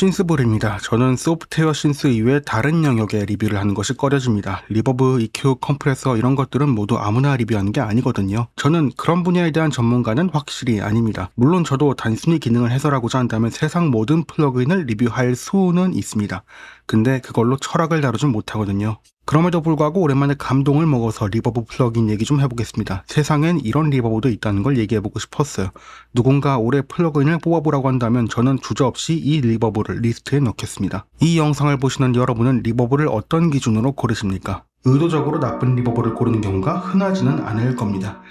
신스볼입니다. 저는 소프트웨어 신스 이외 다른 영역의 리뷰를 하는 것이 꺼려집니다. 리버브, EQ, 컴프레서 이런 것들은 모두 아무나 리뷰하는 게 아니거든요. 저는 그런 분야에 대한 전문가는 확실히 아닙니다. 물론 저도 단순히 기능을 해설하고자 한다면 세상 모든 플러그인을 리뷰할 수는 있습니다. 근데 그걸로 철학을 다루진 못하거든요. 그럼에도 불구하고 오랜만에 감동을 먹어서 리버브 플러그인 얘기 좀 해보겠습니다. 세상엔 이런 리버브도 있다는 걸 얘기해보고 싶었어요. 누군가 올해 플러그인을 뽑아보라고 한다면 저는 주저없이 이 리버브를 리스트에 넣겠습니다. 이 영상을 보시는 여러분은 리버브를 어떤 기준으로 고르십니까? 의도적으로 나쁜 리버브를 고르는 경우가 흔하지는 않을 겁니다.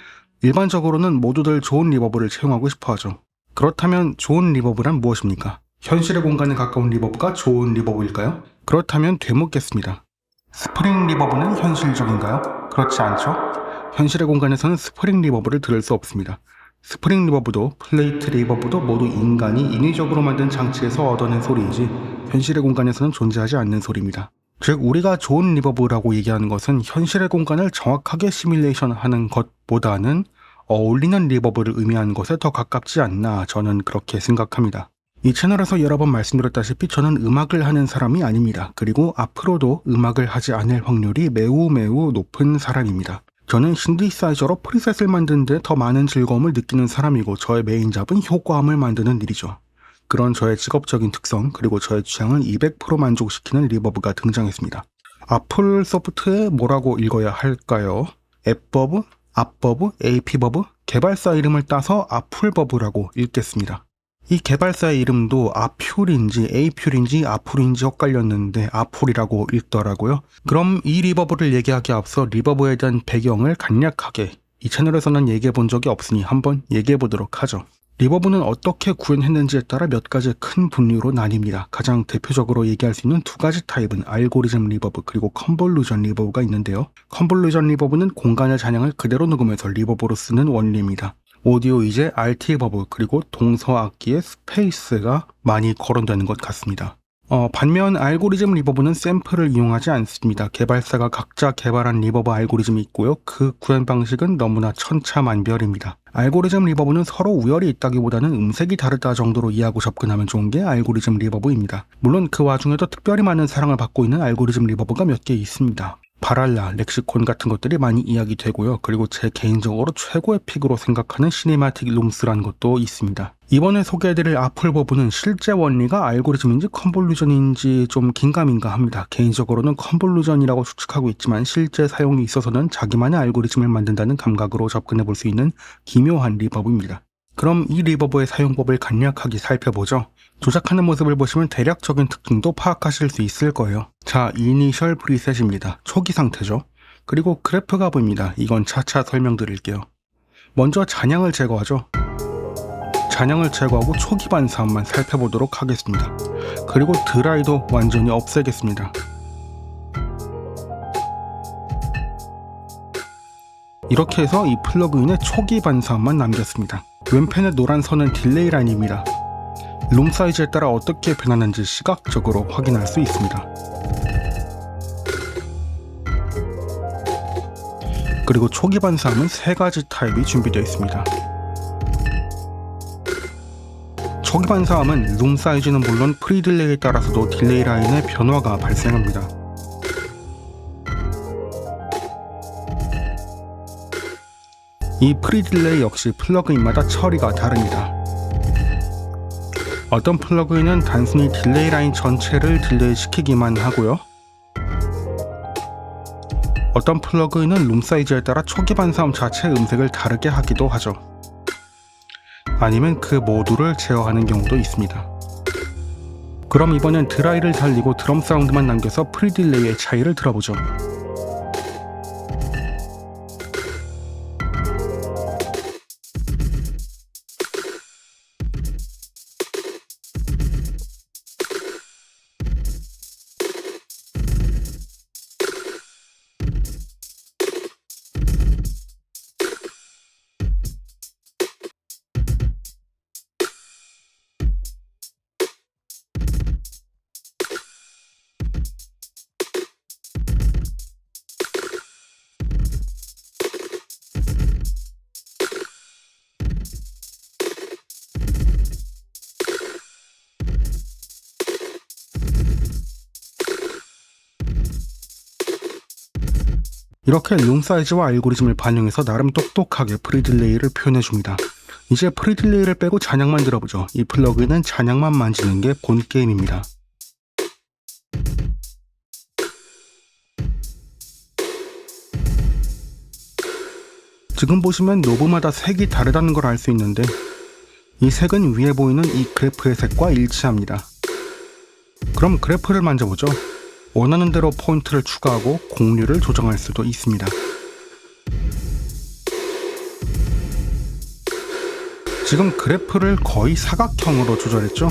일반적으로는 모두들 좋은 리버브를 채용하고 싶어 하죠. 그렇다면 좋은 리버브란 무엇입니까? 현실의 공간에 가까운 리버브가 좋은 리버브일까요? 그렇다면 되묻겠습니다. 스프링 리버브는 현실적인가요? 그렇지 않죠? 현실의 공간에서는 스프링 리버브를 들을 수 없습니다. 스프링 리버브도 플레이트 리버브도 모두 인간이 인위적으로 만든 장치에서 얻어낸 소리이지 현실의 공간에서는 존재하지 않는 소리입니다. 즉 우리가 좋은 리버브라고 얘기하는 것은 현실의 공간을 정확하게 시뮬레이션 하는 것보다는 어울리는 리버브를 의미하는 것에 더 가깝지 않나 저는 그렇게 생각합니다. 이 채널에서 여러 번 말씀드렸다시피 저는 음악을 하는 사람이 아닙니다. 그리고 앞으로도 음악을 하지 않을 확률이 매우 높은 사람입니다. 저는 신디사이저로 프리셋을 만드는 데 더 많은 즐거움을 느끼는 사람이고 저의 메인 잡은 효과음을 만드는 일이죠. 그런 저의 직업적인 특성 그리고 저의 취향을 200% 만족시키는 리버브가 등장했습니다. 아플 소프트에 뭐라고 읽어야 할까요? 앱버브, 앞버브, AP버브, 개발사 이름을 따서 아플버브라고 읽겠습니다. 이 개발사의 이름도 아퓰인지 에이퓰인지 아풀인지 헷갈렸는데 아풀이라고 읽더라고요. 그럼 이 리버브를 얘기하기에 앞서 리버브에 대한 배경을 간략하게 이 채널에서는 얘기해 본 적이 없으니 한번 얘기해 보도록 하죠. 리버브는 어떻게 구현했는지에 따라 몇 가지 큰 분류로 나뉩니다. 가장 대표적으로 얘기할 수 있는 두 가지 타입은 알고리즘 리버브 그리고 컨볼루전 리버브가 있는데요. 컨볼루전 리버브는 공간의 잔향을 그대로 녹음해서 리버브로 쓰는 원리입니다. 오디오 이제 RT버브 그리고 동서 악기의 스페이스가 많이 거론되는 것 같습니다. 반면 알고리즘 리버브는 샘플을 이용하지 않습니다. 개발사가 각자 개발한 리버브 알고리즘이 있고요. 그 구현 방식은 너무나 천차만별입니다. 알고리즘 리버브는 서로 우열이 있다기보다는 음색이 다르다 정도로 이해하고 접근하면 좋은 게 알고리즘 리버브입니다. 물론 그 와중에도 특별히 많은 사랑을 받고 있는 알고리즘 리버브가 몇 개 있습니다. 바랄라, 렉시콘 같은 것들이 많이 이야기되고요. 그리고 제 개인적으로 최고의 픽으로 생각하는 시네마틱 룸스라는 것도 있습니다. 이번에 소개해드릴 아플버브는 실제 원리가 알고리즘인지 컨볼루전인지 좀 긴가민가 합니다. 개인적으로는 컨볼루전이라고 추측하고 있지만 실제 사용이 있어서는 자기만의 알고리즘을 만든다는 감각으로 접근해 볼 수 있는 기묘한 리버브입니다. 그럼 이 리버브의 사용법을 간략하게 살펴보죠. 조작하는 모습을 보시면 대략적인 특징도 파악하실 수 있을 거예요. 자, 이니셜 프리셋입니다. 초기 상태죠. 그리고 그래프 값입니다. 이건 차차 설명드릴게요. 먼저 잔향을 제거하죠. 잔향을 제거하고 초기 반사음만 살펴보도록 하겠습니다. 그리고 드라이도 완전히 없애겠습니다. 이렇게 해서 이 플러그인의 초기 반사음만 남겼습니다. 왼편의 노란 선은 딜레이 라인입니다. 룸 사이즈에 따라 어떻게 변하는지 시각적으로 확인할 수 있습니다. 그리고 초기 반사음은 세 가지 타입이 준비되어 있습니다. 초기 반사음은 룸 사이즈는 물론 프리 딜레이에 따라서도 딜레이 라인의 변화가 발생합니다. 이 프리 딜레이 역시 플러그인마다 처리가 다릅니다. 어떤 플러그인은 단순히 딜레이 라인 전체를 딜레이 시키기만 하고요. 어떤 플러그인은 룸 사이즈에 따라 초기 반사음 자체 음색을 다르게 하기도 하죠. 아니면 그 모두를 제어하는 경우도 있습니다. 그럼 이번엔 드라이를 살리고 드럼 사운드만 남겨서 프리 딜레이의 차이를 들어보죠. 이렇게 룸 사이즈와 알고리즘을 반영해서 나름 똑똑하게 프리딜레이를 표현해줍니다. 이제 프리딜레이를 빼고 잔향만 들어보죠. 이 플러그인은 잔향만 만지는 게 본 게임입니다. 지금 보시면 노브마다 색이 다르다는 걸 알 수 있는데 이 색은 위에 보이는 이 그래프의 색과 일치합니다. 그럼 그래프를 만져보죠. 원하는 대로 포인트를 추가하고 공류를 조정할 수도 있습니다. 지금 그래프를 거의 사각형으로 조절했죠?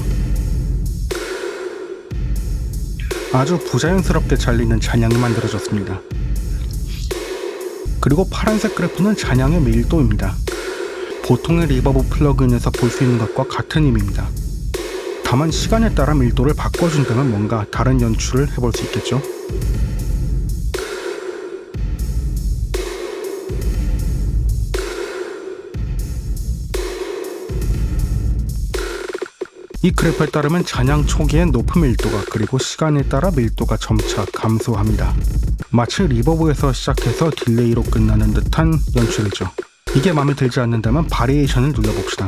아주 부자연스럽게 잘리는 잔향이 만들어졌습니다. 그리고 파란색 그래프는 잔향의 밀도입니다. 보통의 리버브 플러그인에서 볼 수 있는 것과 같은 의미입니다. 다만 시간에 따라 밀도를 바꿔준다면 뭔가 다른 연출을 해볼 수 있겠죠. 이 그래프에 따르면 잔향 초기엔 높은 밀도가 그리고 시간에 따라 밀도가 점차 감소합니다. 마치 리버브에서 시작해서 딜레이로 끝나는 듯한 연출이죠. 이게 마음에 들지 않는다면 바리에이션을 눌러봅시다.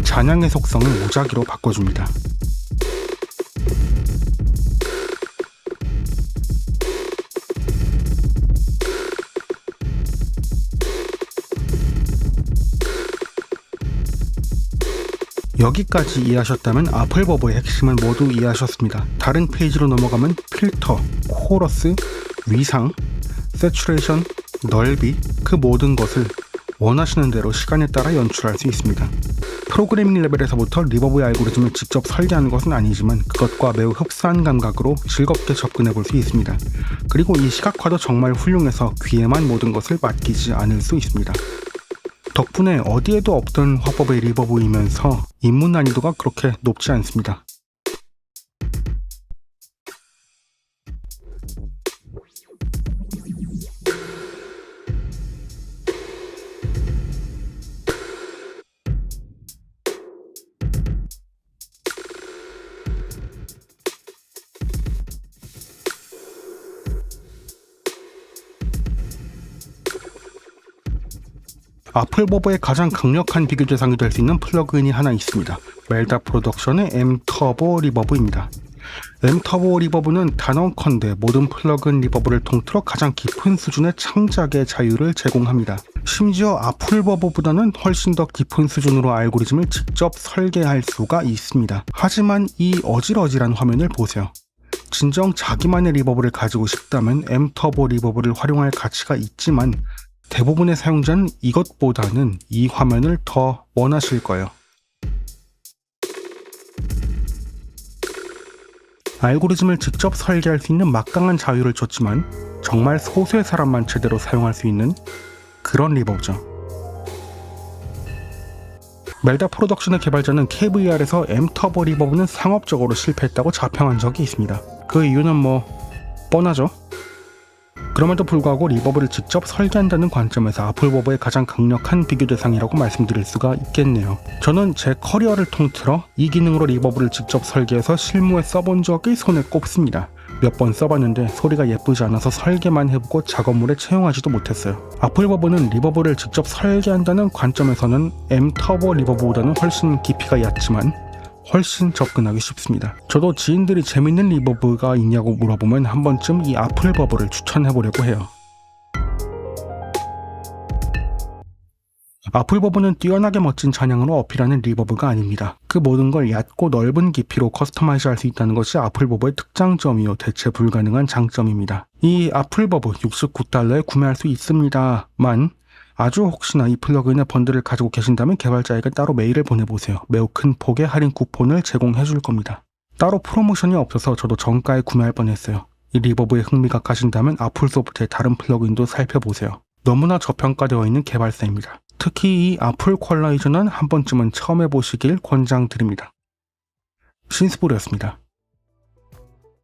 잔향의 속성을 무작위로 바꿔줍니다. 여기까지 이해하셨다면 아플버버의 핵심을 모두 이해하셨습니다. 다른 페이지로 넘어가면 필터, 코러스, 위상, 세츄레이션, 넓이 그 모든 것을 원하시는 대로 시간에 따라 연출할 수 있습니다. 프로그래밍 레벨에서부터 리버브의 알고리즘을 직접 설계하는 것은 아니지만 그것과 매우 흡사한 감각으로 즐겁게 접근해 볼 수 있습니다. 그리고 이 시각화도 정말 훌륭해서 귀에만 모든 것을 맡기지 않을 수 있습니다. 덕분에 어디에도 없던 화법의 리버브이면서 입문 난이도가 그렇게 높지 않습니다. 아플버버의 가장 강력한 비교 대상이 될 수 있는 플러그인이 하나 있습니다. 멜다 프로덕션의 M-터보 리버브입니다. M-터보 리버브는 단언컨대 모든 플러그인 리버브를 통틀어 가장 깊은 수준의 창작의 자유를 제공합니다. 심지어 아플버버보다는 훨씬 더 깊은 수준으로 알고리즘을 직접 설계할 수가 있습니다. 하지만 이 어질어질한 화면을 보세요. 진정 자기만의 리버브를 가지고 싶다면 M-터보 리버브를 활용할 가치가 있지만 대부분의 사용자는 이것보다는 이 화면을 더 원하실 거예요. 알고리즘을 직접 설계할 수 있는 막강한 자유를 줬지만 정말 소수의 사람만 제대로 사용할 수 있는 그런 리버브죠. 멜다 프로덕션의 개발자는 KVR에서 M-터보 리버브는 상업적으로 실패했다고 자평한 적이 있습니다. 그 이유는 뻔하죠. 그럼에도 불구하고 리버브를 직접 설계한다는 관점에서 아플버버의 가장 강력한 비교 대상이라고 말씀드릴 수가 있겠네요. 저는 제 커리어를 통틀어 이 기능으로 리버브를 직접 설계해서 실무에 써본 적이 손에 꼽습니다. 몇 번 써봤는데 소리가 예쁘지 않아서 설계만 해보고 작업물에 채용하지도 못했어요. 아플버버는 리버브를 직접 설계한다는 관점에서는 M-터보 리버브보다는 훨씬 깊이가 얕지만 훨씬 접근하기 쉽습니다. 저도 지인들이 재밌는 리버브가 있냐고 물어보면 한 번쯤 이 아플버버를 추천해보려고 해요. 아플버버는 뛰어나게 멋진 잔향으로 어필하는 리버브가 아닙니다. 그 모든 걸 얕고 넓은 깊이로 커스터마이즈할 수 있다는 것이 아플버버의 특장점이요 대체 불가능한 장점입니다. 이 아플버버 69달러에 구매할 수 있습니다만 아주 혹시나 이 플러그인의 번들을 가지고 계신다면 개발자에게 따로 메일을 보내보세요. 매우 큰 폭의 할인 쿠폰을 제공해 줄 겁니다. 따로 프로모션이 없어서 저도 정가에 구매할 뻔했어요. 이 리버브에 흥미가 가신다면 아플소프트의 다른 플러그인도 살펴보세요. 너무나 저평가되어 있는 개발사입니다. 특히 이 아플 퀄라이저는 한 번쯤은 처음 해보시길 권장드립니다. 신스볼이었습니다.